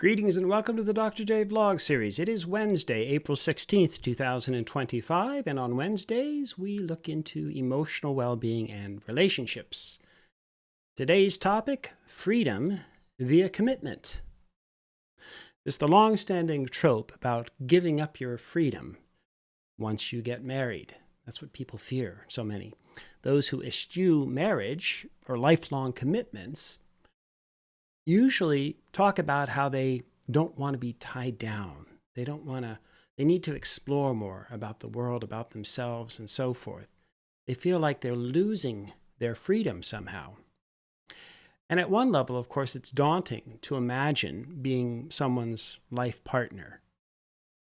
Greetings and welcome to the Dr. J Vlog series. It is Wednesday, April 16th, 2025, and on Wednesdays we look into emotional well-being and relationships. Today's topic, freedom via commitment. There's the long-standing trope about giving up your freedom once you get married. That's what people fear, so many. Those who eschew marriage or lifelong commitments usually talk about how they don't want to be tied down. They need to explore more about the world, about themselves, and so forth. They feel like they're losing their freedom somehow. And at one level, of course, it's daunting to imagine being someone's life partner.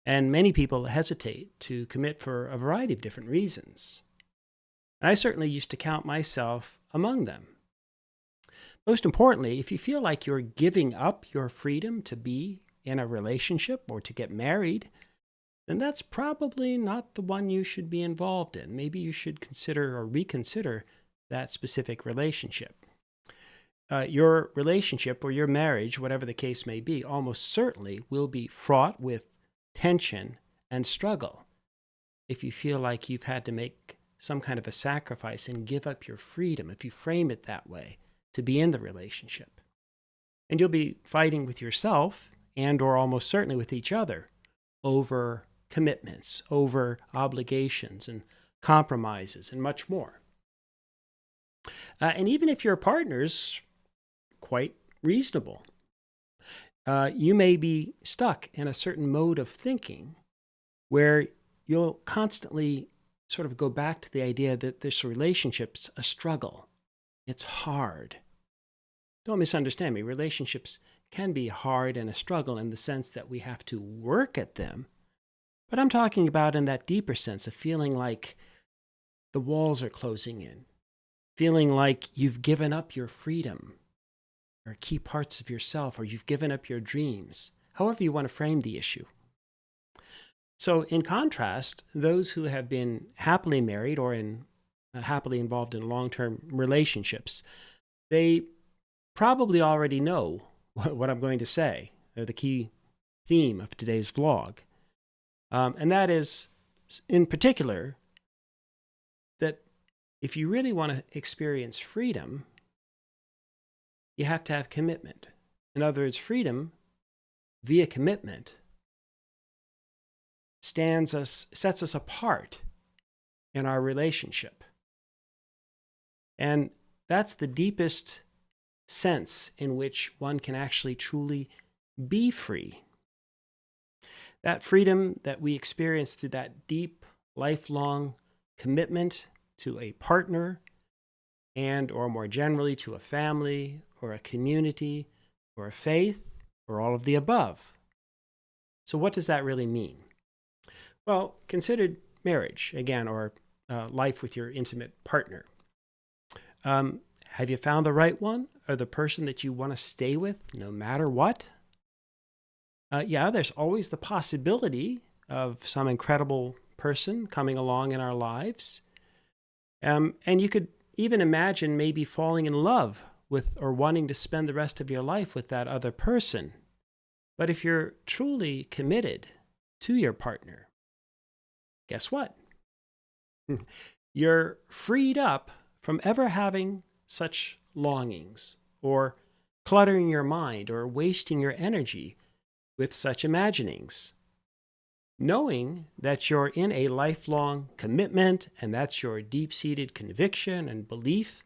And many people hesitate to commit for a variety of different reasons. And I certainly used to count myself among them. Most importantly, if you feel like you're giving up your freedom to be in a relationship or to get married, then that's probably not the one you should be involved in. Maybe you should consider or reconsider that specific relationship. Your relationship or your marriage, whatever the case may be, almost certainly will be fraught with tension and struggle if you feel like you've had to make some kind of a sacrifice and give up your freedom, if you frame it that way, to be in the relationship. And you'll be fighting with yourself and or almost certainly with each other over commitments, over obligations and compromises and much more. And even if your partner's quite reasonable, you may be stuck in a certain mode of thinking where you'll constantly sort of go back to the idea that this relationship's a struggle. It's hard. Don't misunderstand me. Relationships can be hard and a struggle in the sense that we have to work at them. But I'm talking about in that deeper sense of feeling like the walls are closing in, feeling like you've given up your freedom or key parts of yourself, or you've given up your dreams, however you want to frame the issue. So in contrast, those who have been happily married or happily involved in long-term relationships, they probably already know what I'm going to say, or the key theme of today's vlog. And that is, in particular, that if you really want to experience freedom, you have to have commitment. In other words, freedom via commitment sets us apart in our relationship. And that's the deepest sense in which one can actually truly be free. That freedom that we experience through that deep, lifelong commitment to a partner and or more generally to a family or a community or a faith or all of the above. So what does that really mean? Well, consider marriage, again, or life with your intimate partner. Have you found the right one or the person that you want to stay with no matter what? Yeah, there's always the possibility of some incredible person coming along in our lives. And you could even imagine maybe falling in love with or wanting to spend the rest of your life with that other person. But if you're truly committed to your partner, guess what? You're freed up from ever having such longings or cluttering your mind or wasting your energy with such imaginings. Knowing that you're in a lifelong commitment and that's your deep-seated conviction and belief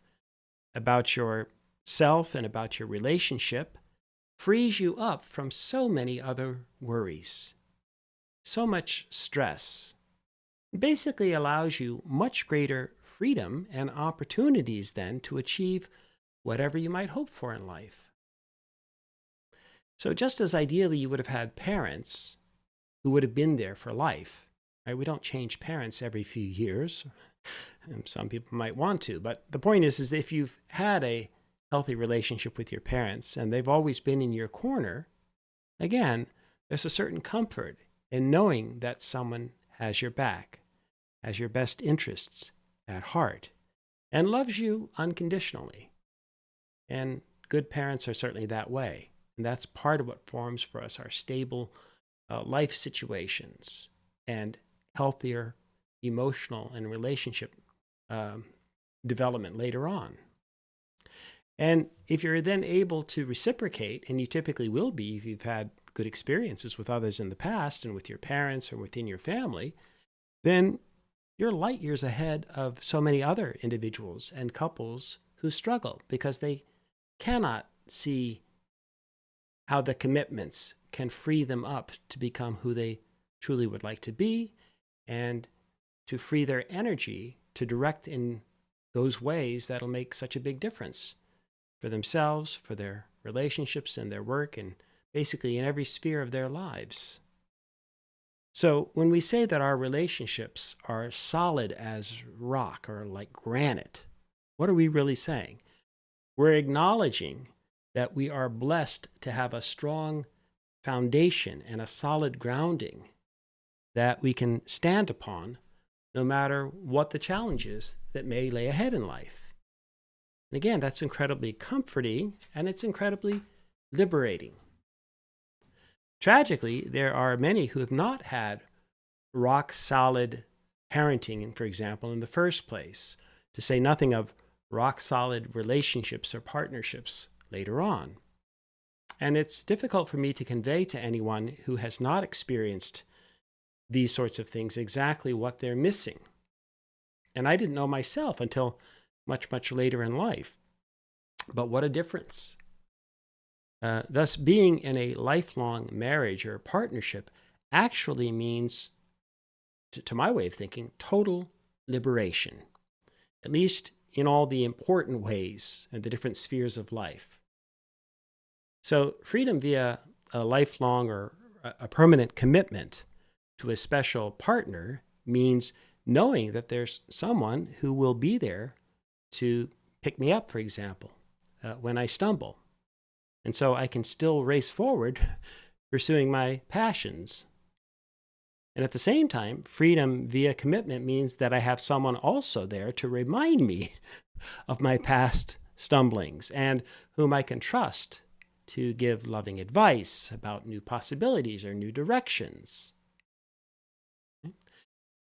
about yourself and about your relationship frees you up from so many other worries, so much stress. Basically allows you much greater freedom and opportunities then to achieve whatever you might hope for in life. So just as ideally you would have had parents who would have been there for life, right? We don't change parents every few years. And some people might want to, but the point is if you've had a healthy relationship with your parents and they've always been in your corner, again, there's a certain comfort in knowing that someone has your back, has your best interests at heart, and loves you unconditionally. And good parents are certainly that way. And that's part of what forms for us our stable life situations and healthier emotional and relationship development later on. And if you're then able to reciprocate, and you typically will be if you've had good experiences with others in the past and with your parents or within your family, then you're light years ahead of so many other individuals and couples who struggle because they cannot see how the commitments can free them up to become who they truly would like to be and to free their energy to direct in those ways that'll make such a big difference for themselves, for their relationships and their work, and basically in every sphere of their lives. So when we say that our relationships are solid as rock or like granite, what are we really saying? We're acknowledging that we are blessed to have a strong foundation and a solid grounding that we can stand upon no matter what the challenges that may lay ahead in life. And again, that's incredibly comforting and it's incredibly liberating. Tragically, there are many who have not had rock-solid parenting, for example, in the first place, to say nothing of rock-solid relationships or partnerships later on. And it's difficult for me to convey to anyone who has not experienced these sorts of things exactly what they're missing. And I didn't know myself until much, much later in life. But what a difference. Thus, being in a lifelong marriage or partnership actually means, to my way of thinking, total liberation, at least in all the important ways and the different spheres of life. So freedom via a lifelong or a permanent commitment to a special partner means knowing that there's someone who will be there to pick me up, for example, when I stumble. And so I can still race forward pursuing my passions. And at the same time, freedom via commitment means that I have someone also there to remind me of my past stumblings and whom I can trust to give loving advice about new possibilities or new directions.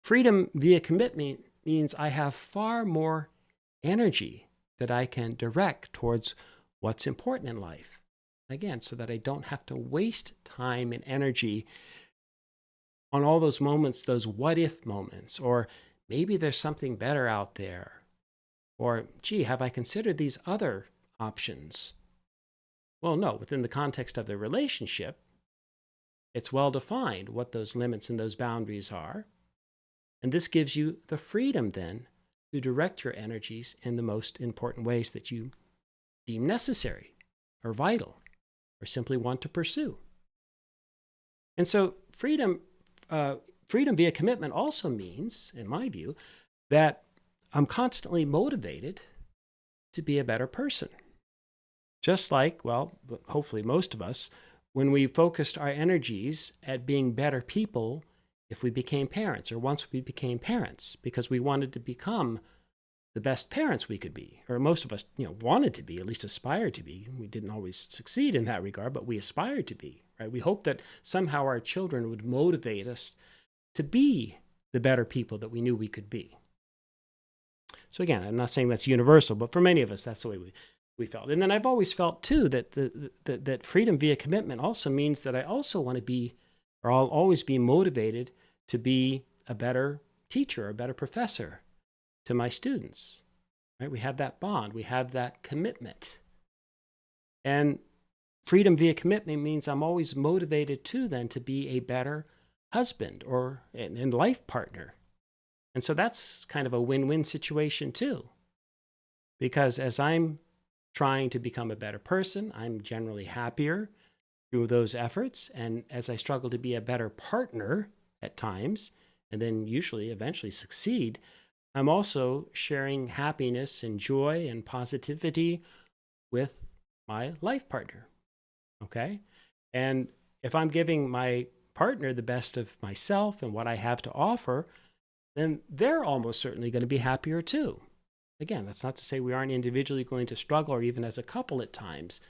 Freedom via commitment means I have far more energy that I can direct towards what's important in life. Again, so that I don't have to waste time and energy on all those moments, those what-if moments, or maybe there's something better out there, or, gee, have I considered these other options? Well, no, within the context of the relationship, it's well defined what those limits and those boundaries are, and this gives you the freedom then to direct your energies in the most important ways that you deem necessary or vital, or simply want to pursue. And so freedom via commitment also means, in my view, that I'm constantly motivated to be a better person. Just like, well, hopefully most of us, when we focused our energies at being better people if we became parents, or once we became parents, because we wanted to become the best parents we could be, or most of us, wanted to be, at least aspired to be. We didn't always succeed in that regard, but we aspired to be, right? We hoped that somehow our children would motivate us to be the better people that we knew we could be. So again, I'm not saying that's universal, but for many of us, that's the way we felt. And then I've always felt too that that freedom via commitment also means that I also want to be, or I'll always be motivated to be a better teacher, a better professor to my students, right? We have that bond, we have that commitment. And freedom via commitment means I'm always motivated too then to be a better husband or and life partner. And so that's kind of a win-win situation too. Because as I'm trying to become a better person, I'm generally happier through those efforts. And as I struggle to be a better partner at times, and then usually eventually succeed, I'm also sharing happiness and joy and positivity with my life partner, okay? And if I'm giving my partner the best of myself and what I have to offer, then they're almost certainly going to be happier too. Again, that's not to say we aren't individually going to struggle or even as a couple at times,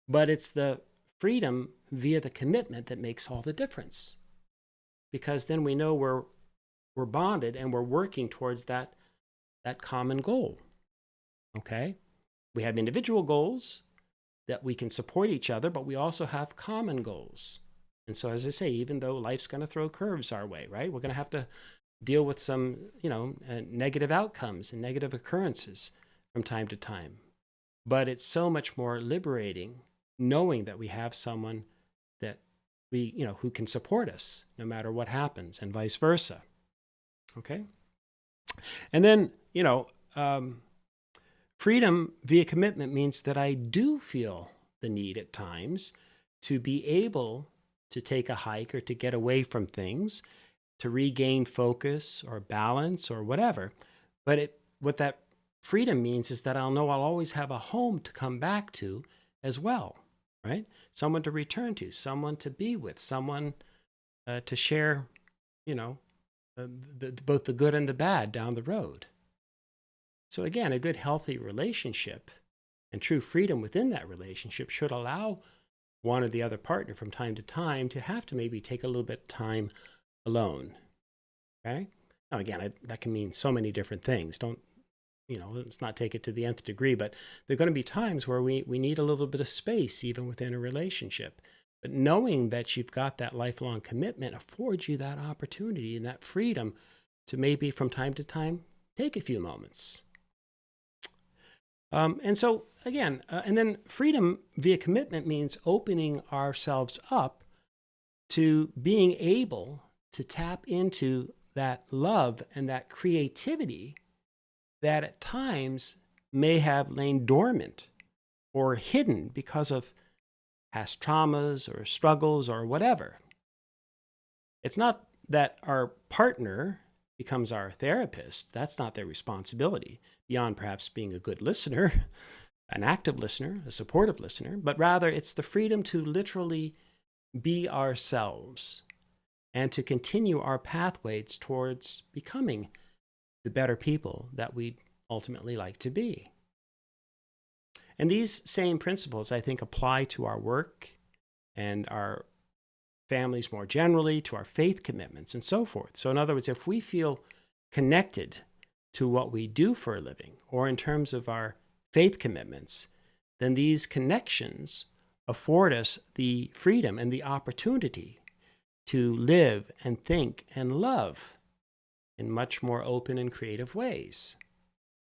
but it's the freedom via the commitment that makes all the difference. Because then we know we're bonded and we're working towards that common goal. Okay? We have individual goals that we can support each other, but we also have common goals. And so, as I say, even though life's going to throw curves our way, right? We're going to have to deal with some, negative outcomes and negative occurrences from time to time. But it's so much more liberating knowing that we have someone that who can support us no matter what happens, and vice versa. Okay? And then, freedom via commitment means that I do feel the need at times to be able to take a hike or to get away from things, to regain focus or balance or whatever. But what that freedom means is that I'll know I'll always have a home to come back to as well, right? Someone to return to, someone to be with, someone to share, both the good and the bad down the road. So again, a good, healthy relationship and true freedom within that relationship should allow one or the other partner from time to time to have to maybe take a little bit of time alone. Okay? Now, again, that can mean so many different things. Let's not take it to the nth degree, but there are going to be times where we need a little bit of space even within a relationship. But knowing that you've got that lifelong commitment affords you that opportunity and that freedom to maybe from time to time take a few moments. And so, again, and then freedom via commitment means opening ourselves up to being able to tap into that love and that creativity that at times may have lain dormant or hidden because of past traumas or struggles or whatever. It's not that our partner becomes our therapist. That's not their responsibility, beyond perhaps being a good listener, an active listener, a supportive listener, but rather it's the freedom to literally be ourselves and to continue our pathways towards becoming the better people that we'd ultimately like to be. And these same principles, I think, apply to our work and our families more generally, to our faith commitments and so forth. So in other words, if we feel connected to what we do for a living, or in terms of our faith commitments, then these connections afford us the freedom and the opportunity to live and think and love in much more open and creative ways.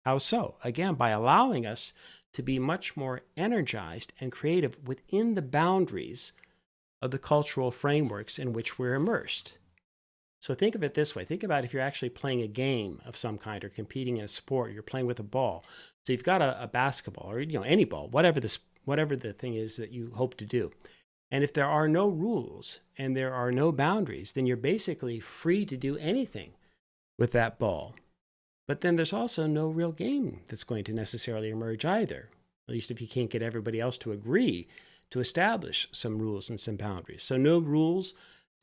How so? Again, by allowing us to be much more energized and creative within the boundaries of the cultural frameworks in which we're immersed. So think of it this way. Think about if you're actually playing a game of some kind or competing in a sport, you're playing with a ball. So you've got a basketball or any ball, whatever the thing is that you hope to do. And if there are no rules and there are no boundaries, then you're basically free to do anything with that ball. But then there's also no real game that's going to necessarily emerge either, at least if you can't get everybody else to agree to establish some rules and some boundaries. So no rules,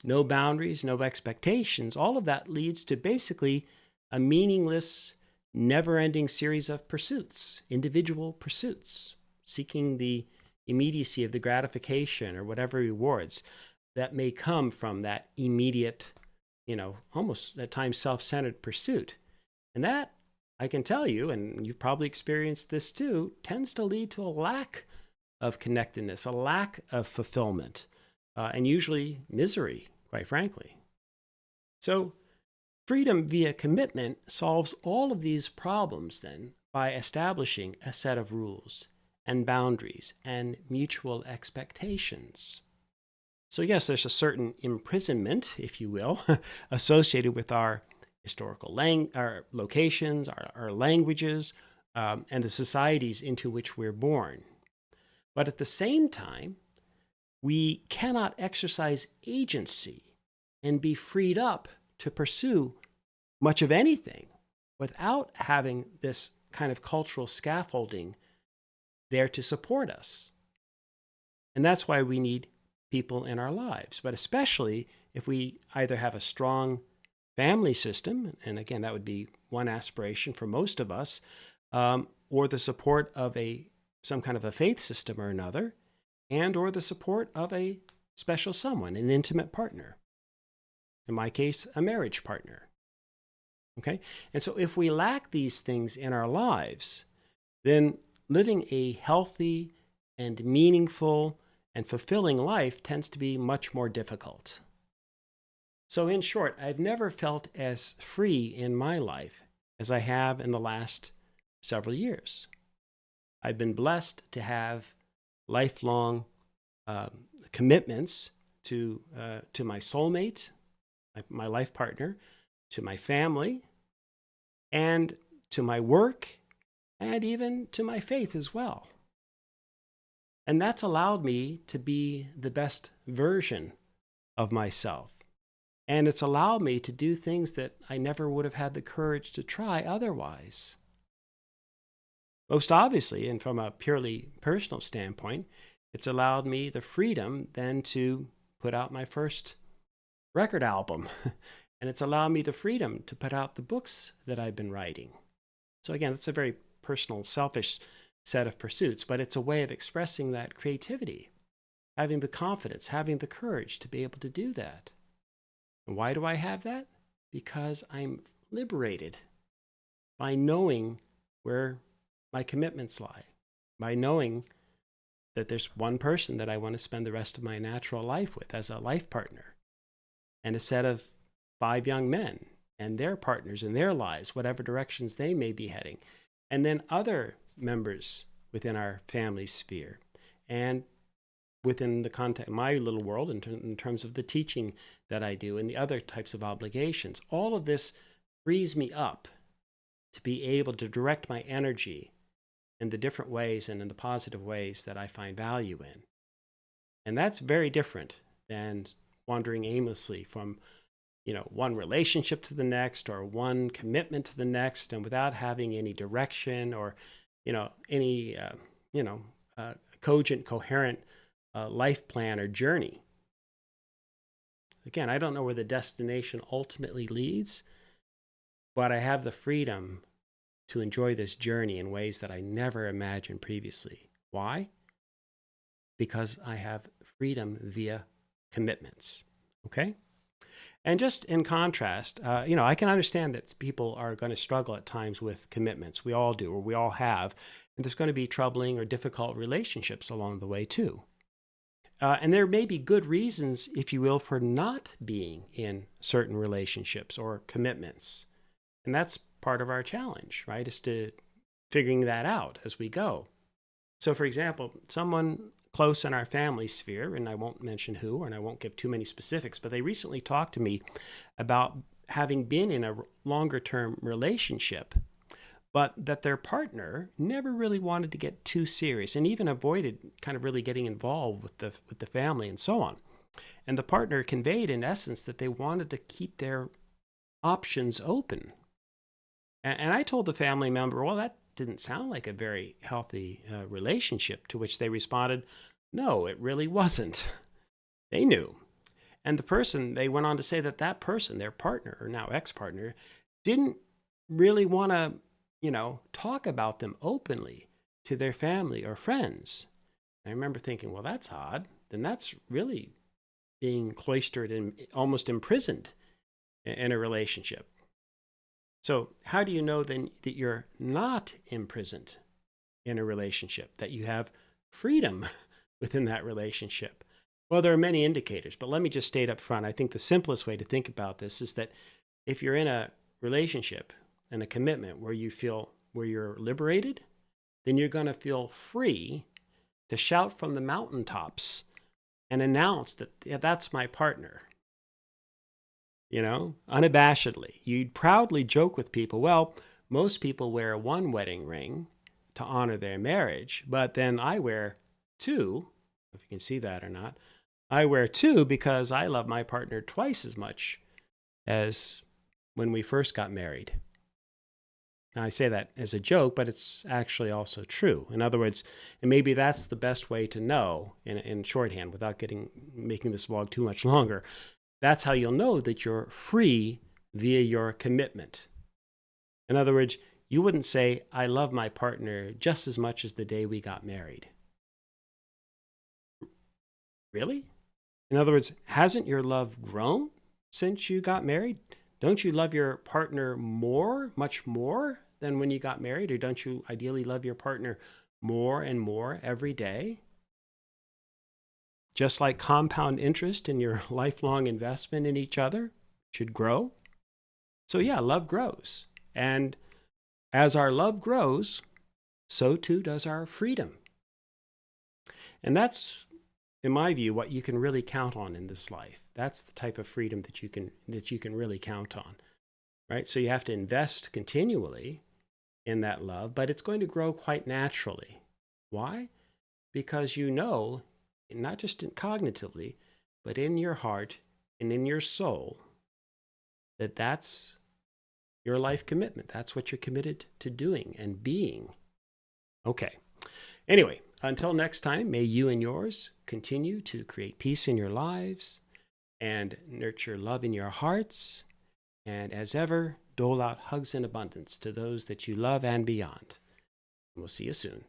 no boundaries, no expectations. All of that leads to basically a meaningless, never-ending series of pursuits, individual pursuits, seeking the immediacy of the gratification or whatever rewards that may come from that immediate, almost at times self-centered pursuit. And that, I can tell you, and you've probably experienced this too, tends to lead to a lack of connectedness, a lack of fulfillment, and usually misery, quite frankly. So freedom via commitment solves all of these problems then by establishing a set of rules and boundaries and mutual expectations. So yes, there's a certain imprisonment, if you will, associated with our historical our locations, our languages, and the societies into which we're born. But at the same time, we cannot exercise agency and be freed up to pursue much of anything without having this kind of cultural scaffolding there to support us. And that's why we need people in our lives, but especially if we either have a strong family system, and again, that would be one aspiration for most of us, or the support of some kind of a faith system or another, and or the support of a special someone, an intimate partner. In my case, a marriage partner. Okay? And so if we lack these things in our lives, then living a healthy and meaningful and fulfilling life tends to be much more difficult. So in short, I've never felt as free in my life as I have in the last several years. I've been blessed to have lifelong commitments to my soulmate, my life partner, to my family, and to my work, and even to my faith as well. And that's allowed me to be the best version of myself. And it's allowed me to do things that I never would have had the courage to try otherwise. Most obviously, and from a purely personal standpoint, it's allowed me the freedom then to put out my first record album. And it's allowed me the freedom to put out the books that I've been writing. So again, it's a very personal, selfish set of pursuits, but it's a way of expressing that creativity, having the confidence, having the courage to be able to do that. And why do I have that? Because I'm liberated by knowing where my commitments lie, by knowing that there's one person that I want to spend the rest of my natural life with as a life partner, and a set of 5 young men and their partners in their lives, whatever directions they may be heading, and then other members within our family sphere, and within the context of my little world in terms of the teaching that I do and the other types of obligations. All of this frees me up to be able to direct my energy in the different ways and in the positive ways that I find value in. And that's very different than wandering aimlessly from one relationship to the next or one commitment to the next, and without having any direction or any cogent, coherent life plan or journey. Again, I don't know where the destination ultimately leads, but I have the freedom to enjoy this journey in ways that I never imagined previously. Why? Because I have freedom via commitments. Okay? And just in contrast, I can understand that people are going to struggle at times with commitments. We all do, or we all have. And there's going to be troubling or difficult relationships along the way too. And there may be good reasons, if you will, for not being in certain relationships or commitments. And that's part of our challenge, right? Is to figuring that out as we go. So, for example, someone close in our family sphere, and I won't mention who, and I won't give too many specifics, but they recently talked to me about having been in a longer-term relationship, but that their partner never really wanted to get too serious and even avoided kind of really getting involved with the family and so on. And the partner conveyed, in essence, that they wanted to keep their options open. And I told the family member, well, that didn't sound like a very healthy relationship, to which they responded, no, it really wasn't. They knew. And they went on to say that person, their partner, or now ex-partner, didn't really want to, talk about them openly to their family or friends. And I remember thinking, well, that's odd. Then that's really being cloistered and almost imprisoned in a relationship. So how do you know then that you're not imprisoned in a relationship, that you have freedom within that relationship? Well, there are many indicators, but let me just state up front, I think the simplest way to think about this is that if you're in a relationship and a commitment where you're liberated, then you're going to feel free to shout from the mountaintops and announce that, yeah, that's my partner. Unabashedly. You'd proudly joke with people, well, most people wear one wedding ring to honor their marriage, but then I wear 2, if you can see that or not. I wear 2 because I love my partner twice as much as when we first got married. Now, I say that as a joke, but it's actually also true. In other words, and maybe that's the best way to know in shorthand without making this vlog too much longer. That's how you'll know that you're free via your commitment. In other words, you wouldn't say, I love my partner just as much as the day we got married. Really? In other words, hasn't your love grown since you got married? Don't you love your partner more, much more than when you got married? Or don't you ideally love your partner more and more every day? Just like compound interest in your lifelong investment in each other should grow. So yeah, love grows. And as our love grows, so too does our freedom. And that's, in my view, what you can really count on in this life. That's the type of freedom that you can really count on. Right? So you have to invest continually in that love, but it's going to grow quite naturally. Why? Because you know, not just cognitively, but in your heart and in your soul, that that's your life commitment. That's what you're committed to doing and being. Okay. Anyway, until next time, may you and yours continue to create peace in your lives and nurture love in your hearts. And as ever, dole out hugs in abundance to those that you love and beyond. We'll see you soon.